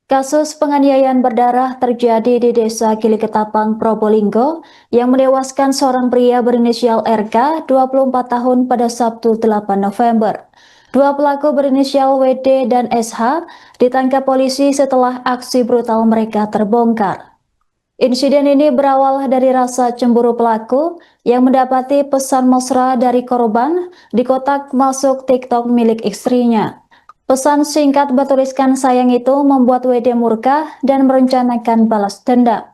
Kasus penganiayaan berdarah terjadi di Desa Giliketapang, Probolinggo yang menewaskan seorang pria berinisial RK, 24 tahun pada Sabtu 8 November. Dua pelaku berinisial WD dan SH ditangkap polisi setelah aksi brutal mereka terbongkar. Insiden ini berawal dari rasa cemburu pelaku yang mendapati pesan mesra dari korban di kotak masuk TikTok milik istrinya. Pesan singkat bertuliskan sayang itu membuat WD murka dan merencanakan balas dendam.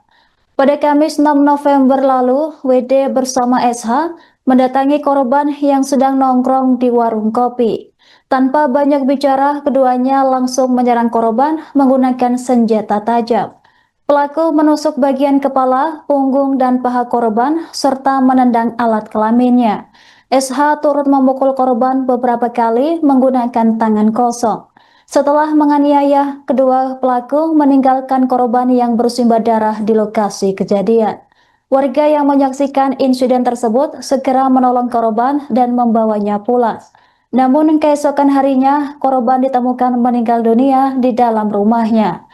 Pada Kamis 6 November lalu, WD bersama SH mendatangi korban yang sedang nongkrong di warung kopi. Tanpa banyak bicara, keduanya langsung menyerang korban menggunakan senjata tajam. Pelaku menusuk bagian kepala, punggung, dan paha korban, serta menendang alat kelaminnya. SH turut memukul korban beberapa kali menggunakan tangan kosong. Setelah menganiaya, kedua pelaku meninggalkan korban yang bersimbah darah di lokasi kejadian. Warga yang menyaksikan insiden tersebut segera menolong korban dan membawanya pulang. Namun keesokan harinya, korban ditemukan meninggal dunia di dalam rumahnya.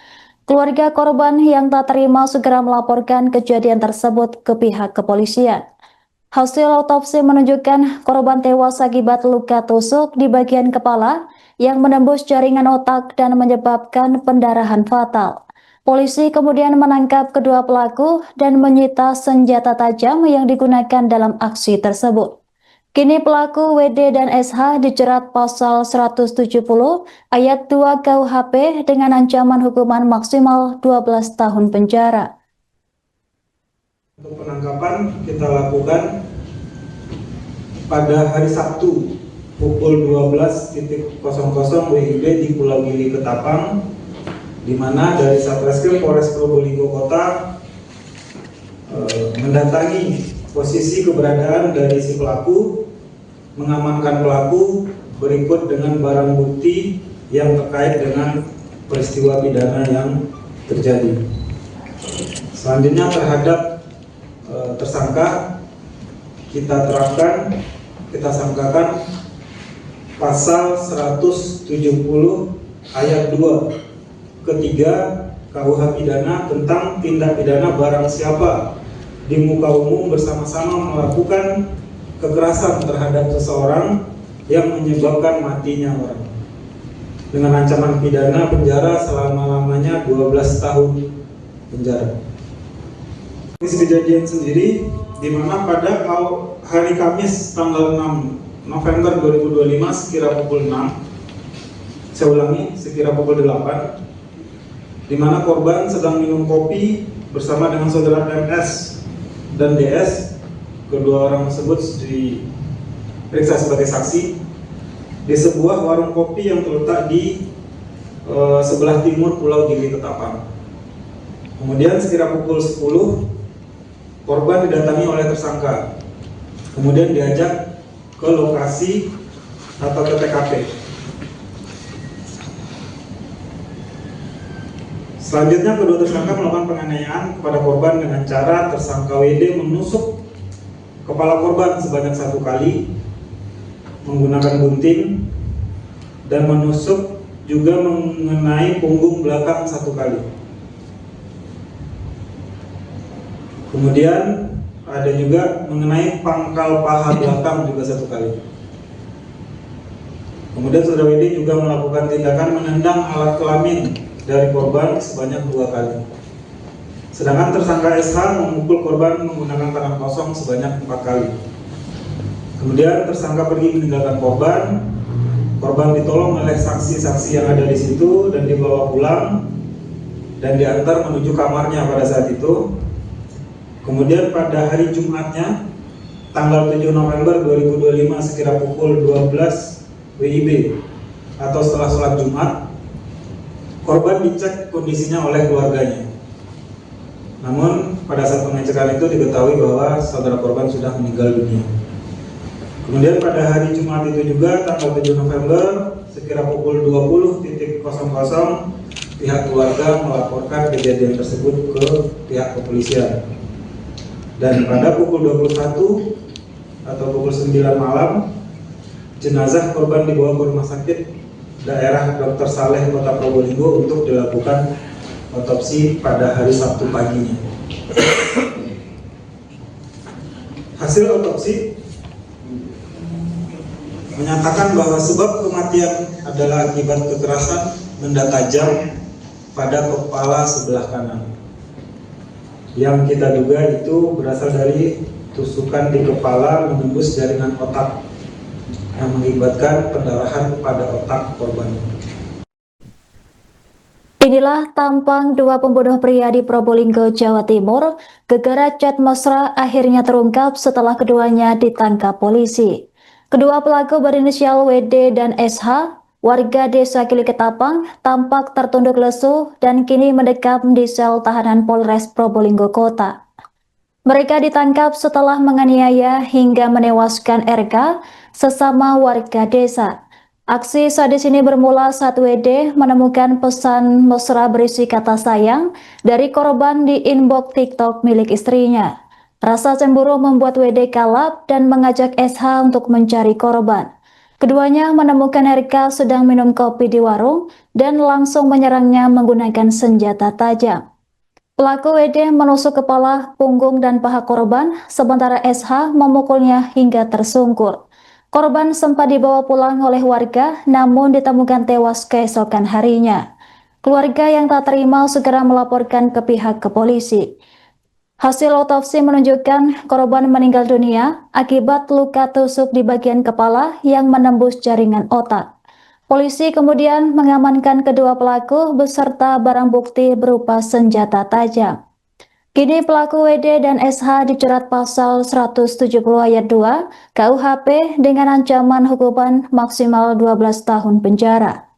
Keluarga korban yang tak terima segera melaporkan kejadian tersebut ke pihak kepolisian. Hasil otopsi menunjukkan korban tewas akibat luka tusuk di bagian kepala yang menembus jaringan otak dan menyebabkan pendarahan fatal. Polisi kemudian menangkap kedua pelaku dan menyita senjata tajam yang digunakan dalam aksi tersebut. Kini pelaku WD dan SH dijerat pasal 170 ayat 2 KUHP dengan ancaman hukuman maksimal 12 tahun penjara. Untuk penangkapan kita lakukan pada hari Sabtu pukul 12.00 WIB di Pulau Gili Ketapang, di mana dari Satreskrim Polres Probolinggo Kota mendatangi posisi keberadaan dari si pelaku, mengamankan pelaku berikut dengan barang bukti yang terkait dengan peristiwa pidana yang terjadi. Selanjutnya terhadap tersangka kita sangkakan pasal 170 ayat 2 ketiga KUH pidana tentang tindak pidana barang siapa di muka umum bersama-sama melakukan kekerasan terhadap seseorang yang menyebabkan matinya orang, dengan ancaman pidana penjara selama-lamanya 12 tahun penjara. Kejadian sendiri di mana pada hari Kamis tanggal 6 November 2025 sekira pukul 6, saya ulangi, sekira pukul 8, di mana korban sedang minum kopi bersama dengan saudara MS dan DS. Kedua orang tersebut diperiksa sebagai saksi di sebuah warung kopi yang terletak di sebelah timur Pulau Gili Ketapang. Kemudian sekira pukul 10, korban didatangi oleh tersangka, kemudian diajak ke lokasi atau ke TKP. Selanjutnya kedua tersangka melakukan penganiayaan kepada korban dengan cara tersangka WD menusuk kepala korban sebanyak 1 kali menggunakan gunting dan menusuk juga mengenai punggung belakang 1 kali. Kemudian ada juga mengenai pangkal paha belakang juga 1 kali. Kemudian saudara WD juga melakukan tindakan menendang alat kelamin dari korban sebanyak 2 kali. Sedangkan tersangka SH memukul korban menggunakan tangan kosong sebanyak 4 kali. Kemudian tersangka pergi meninggalkan korban. Korban ditolong oleh saksi-saksi yang ada di situ dan dibawa pulang dan diantar menuju kamarnya pada saat itu. Kemudian pada hari Jumatnya tanggal 7 November 2025 sekira pukul 12 WIB atau setelah sholat Jumat, korban dicek kondisinya oleh keluarganya. Namun pada saat pengecekan itu diketahui bahwa saudara korban sudah meninggal dunia. Kemudian pada hari Jumat itu juga tanggal 7 November sekira pukul 20.00 pihak keluarga melaporkan kejadian tersebut ke pihak kepolisian. Dan pada pukul 21 atau pukul 9 malam, jenazah korban dibawa ke rumah sakit daerah Dr. Saleh Kota Probolinggo untuk dilakukan otopsi pada hari Sabtu paginya. Hasil otopsi menyatakan bahwa sebab kematian adalah akibat kekerasan benda tajam pada kepala sebelah kanan. Yang kita duga itu berasal dari tusukan di kepala menembus jaringan otak yang mengakibatkan pendarahan pada otak korban. Inilah tampang dua pembunuh pria di Probolinggo, Jawa Timur. Gegara chat mesra akhirnya terungkap setelah keduanya ditangkap polisi. Kedua pelaku berinisial WD dan SH, warga desa Kiliketapang, tampak tertunduk lesu dan kini mendekam di sel tahanan Polres Probolinggo Kota. Mereka ditangkap setelah menganiaya hingga menewaskan RK, sesama warga desa. Aksi sadis ini bermula saat WD menemukan pesan mesra berisi kata sayang dari korban di inbox TikTok milik istrinya. Rasa cemburu membuat WD kalap dan mengajak SH untuk mencari korban. Keduanya menemukan RK sedang minum kopi di warung dan langsung menyerangnya menggunakan senjata tajam. Pelaku WD menusuk kepala, punggung, dan paha korban, sementara SH memukulnya hingga tersungkur. Korban sempat dibawa pulang oleh warga, namun ditemukan tewas keesokan harinya. Keluarga yang tak terima segera melaporkan ke pihak kepolisi. Hasil otopsi menunjukkan korban meninggal dunia akibat luka tusuk di bagian kepala yang menembus jaringan otak. Polisi kemudian mengamankan kedua pelaku beserta barang bukti berupa senjata tajam. Kini pelaku WD dan SH dijerat pasal 170 ayat 2 KUHP dengan ancaman hukuman maksimal 12 tahun penjara.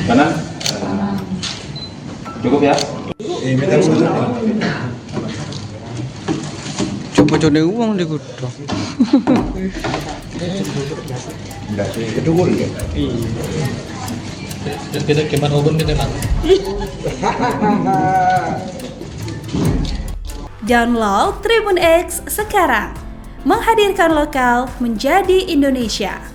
Kanan? Cukup ya? Coba coba uang deh kudu. Kita kiman ubun kita mang. Download Tribun X sekarang, menghadirkan lokal menjadi Indonesia.